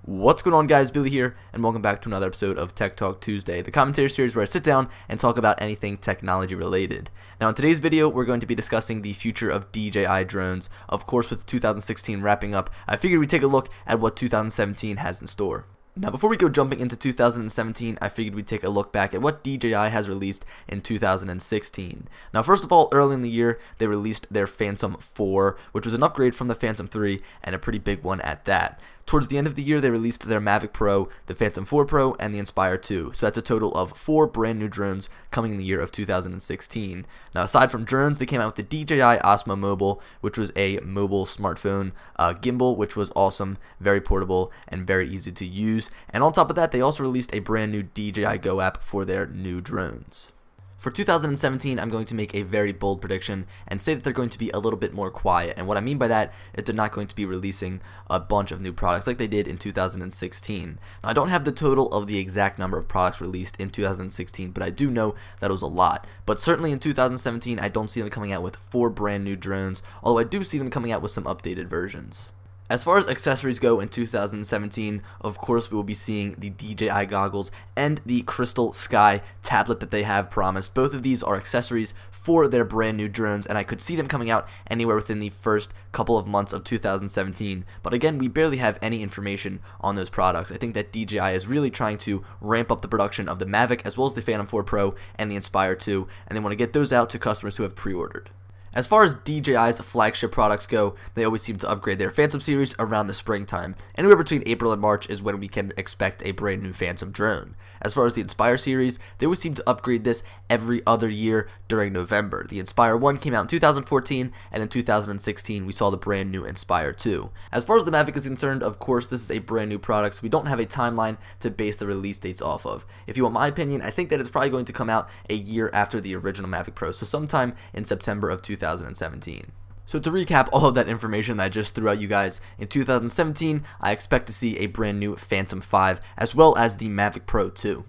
What's going on, guys? Billy here, and welcome back to another episode of Tech Talk Tuesday, the commentary series where I sit down and talk about anything technology related. Now, in today's video, we're going to be discussing the future of DJI drones. Of course, with 2016 wrapping up, I figured we'd take a look at what 2017 has in store. Now, before we go jumping into 2017, I figured we'd take a look back at what DJI has released in 2016. Now, first of all, early in the year, they released their Phantom 4, which was an upgrade from the Phantom 3, and a pretty big one at that. Towards the end of the year, they released their Mavic Pro, the Phantom 4 Pro, and the Inspire 2. So that's a total of 4 brand new drones coming in the year of 2016. Now, aside from drones, they came out with the DJI Osmo Mobile, which was a mobile smartphone gimbal, which was awesome, very portable, and very easy to use. And on top of that, they also released a brand new DJI Go app for their new drones. For 2017, I'm going to make a very bold prediction and say that they're going to be a little bit more quiet. And what I mean by that is they're not going to be releasing a bunch of new products like they did in 2016. Now, I don't have the total of the exact number of products released in 2016, but I do know that it was a lot. But certainly in 2017, I don't see them coming out with 4 brand new drones, although I do see them coming out with some updated versions. As far as accessories go in 2017, of course we will be seeing the DJI goggles and the Crystal Sky tablet that they have promised. Both of these are accessories for their brand new drones, and I could see them coming out anywhere within the first couple of months of 2017. But again, we barely have any information on those products. I think that DJI is really trying to ramp up the production of the Mavic as well as the Phantom 4 Pro and the Inspire 2, and they want to get those out to customers who have pre-ordered. As far as DJI's flagship products go, they always seem to upgrade their Phantom series around the springtime. Anywhere between April and March is when we can expect a brand new Phantom drone. As far as the Inspire series, they always seem to upgrade this every other year during November. The Inspire 1 came out in 2014, and in 2016 we saw the brand new Inspire 2. As far as the Mavic is concerned, of course this is a brand new product, so we don't have a timeline to base the release dates off of. If you want my opinion, I think that it's probably going to come out a year after the original Mavic Pro, so sometime in September of 2017. So to recap all of that information that I just threw at you guys, in 2017, I expect to see a brand new Phantom 5 as well as the Mavic Pro 2.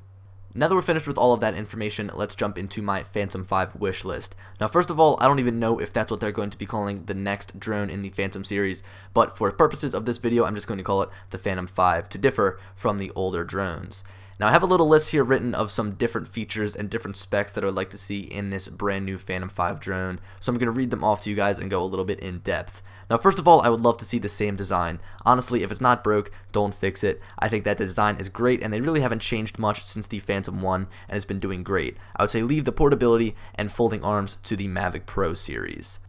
Now that we're finished with all of that information, let's jump into my Phantom 5 wish list. Now, first of all, I don't even know if that's what they're going to be calling the next drone in the Phantom series, but for purposes of this video, I'm just going to call it the Phantom 5 to differ from the older drones. Now, I have a little list here written of some different features and different specs that I would like to see in this brand new Phantom 5 drone, so I'm going to read them off to you guys and go a little bit in depth. Now, first of all, I would love to see the same design. Honestly, if it's not broke, don't fix it. I think that the design is great, and they really haven't changed much since the Phantom 1, and it's been doing great. I would say leave the portability and folding arms to the Mavic Pro series.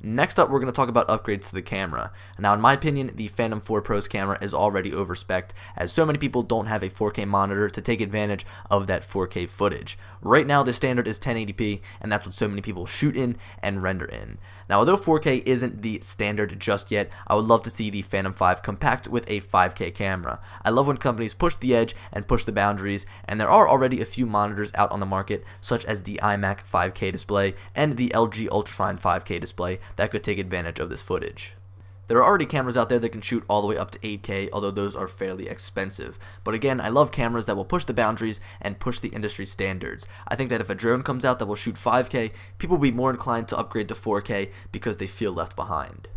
Next up, we're going to talk about upgrades to the camera. Now, in my opinion, the Phantom 4 Pro's camera is already overspec'd, as so many people don't have a 4K monitor to take advantage of that 4K footage. Right now, the standard is 1080p, and that's what so many people shoot in and render in. Now, although 4K isn't the standard just yet, I would love to see the Phantom 5 compact with a 5K camera. I love when companies push the edge and push the boundaries, and there are already a few monitors out on the market, such as the iMac 5K display and the LG Ultrafine 5K display that could take advantage of this footage. There are already cameras out there that can shoot all the way up to 8K, although those are fairly expensive. But again, I love cameras that will push the boundaries and push the industry standards. I think that if a drone comes out that will shoot 5K, people will be more inclined to upgrade to 4K because they feel left behind.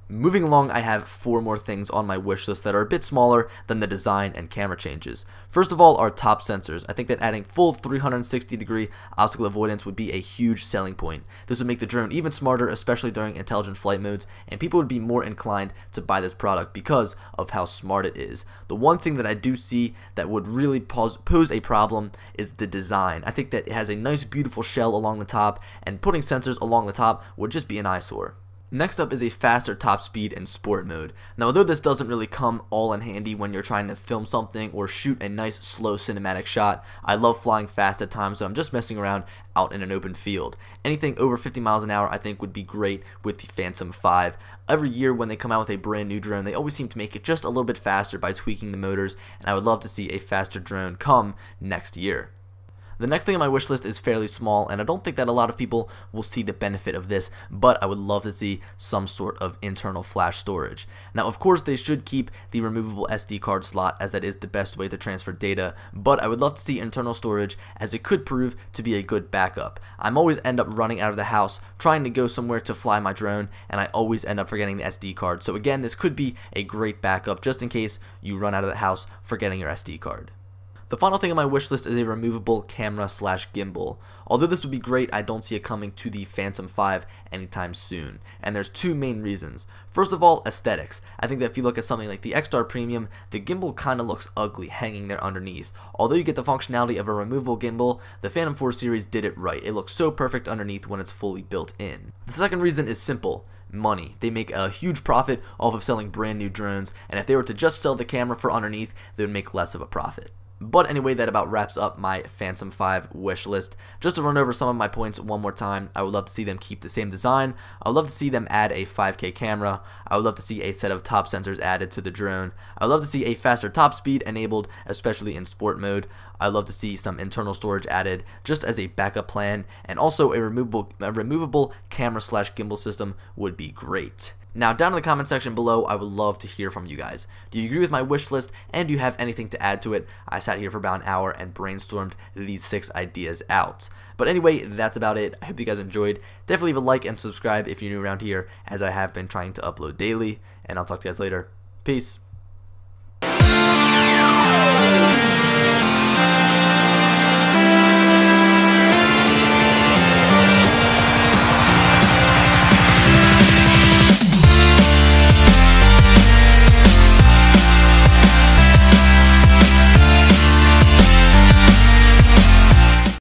Moving along, I have 4 more things on my wish list that are a bit smaller than the design and camera changes. First of all are top sensors. I think that adding full 360-degree obstacle avoidance would be a huge selling point. This would make the drone even smarter, especially during intelligent flight modes, and people would be more inclined to buy this product because of how smart it is. The one thing that I do see that would really pose a problem is the design. I think that it has a nice, beautiful shell along the top, and putting sensors along the top would just be an eyesore. Next up is a faster top speed and sport mode. Now, although this doesn't really come all in handy when you're trying to film something or shoot a nice slow cinematic shot, I love flying fast at times when I'm just messing around out in an open field. Anything over 50 miles an hour I think would be great with the Phantom 5. Every year when they come out with a brand new drone, they always seem to make it just a little bit faster by tweaking the motors, and I would love to see a faster drone come next year. The next thing on my wish list is fairly small, and I don't think that a lot of people will see the benefit of this, but I would love to see some sort of internal flash storage. Now, of course, they should keep the removable SD card slot, as that is the best way to transfer data, but I would love to see internal storage, as it could prove to be a good backup. I'm always end up running out of the house, trying to go somewhere to fly my drone, and I always end up forgetting the SD card. So again, this could be a great backup just in case you run out of the house forgetting your SD card. The final thing on my wish list is a removable camera slash gimbal. Although this would be great, I don't see it coming to the Phantom 5 anytime soon. And there's two main reasons. First of all, aesthetics. I think that if you look at something like the X-Star Premium, the gimbal kind of looks ugly hanging there underneath. Although you get the functionality of a removable gimbal, the Phantom 4 series did it right. It looks so perfect underneath when it's fully built in. The second reason is simple. Money. They make a huge profit off of selling brand new drones, and if they were to just sell the camera for underneath, they would make less of a profit. But anyway, that about wraps up my Phantom 5 wish list. Just to run over some of my points one more time, I would love to see them keep the same design. I would love to see them add a 5K camera. I would love to see a set of top sensors added to the drone. I would love to see a faster top speed enabled, especially in sport mode. I'd love to see some internal storage added just as a backup plan, and also a removable camera slash gimbal system would be great. Now, down in the comment section below, I would love to hear from you guys. Do you agree with my wish list, and do you have anything to add to it? I sat here for about an hour and brainstormed these 6 ideas out. But anyway, that's about it. I hope you guys enjoyed. Definitely leave a like and subscribe if you're new around here, as I have been trying to upload daily, and I'll talk to you guys later. Peace.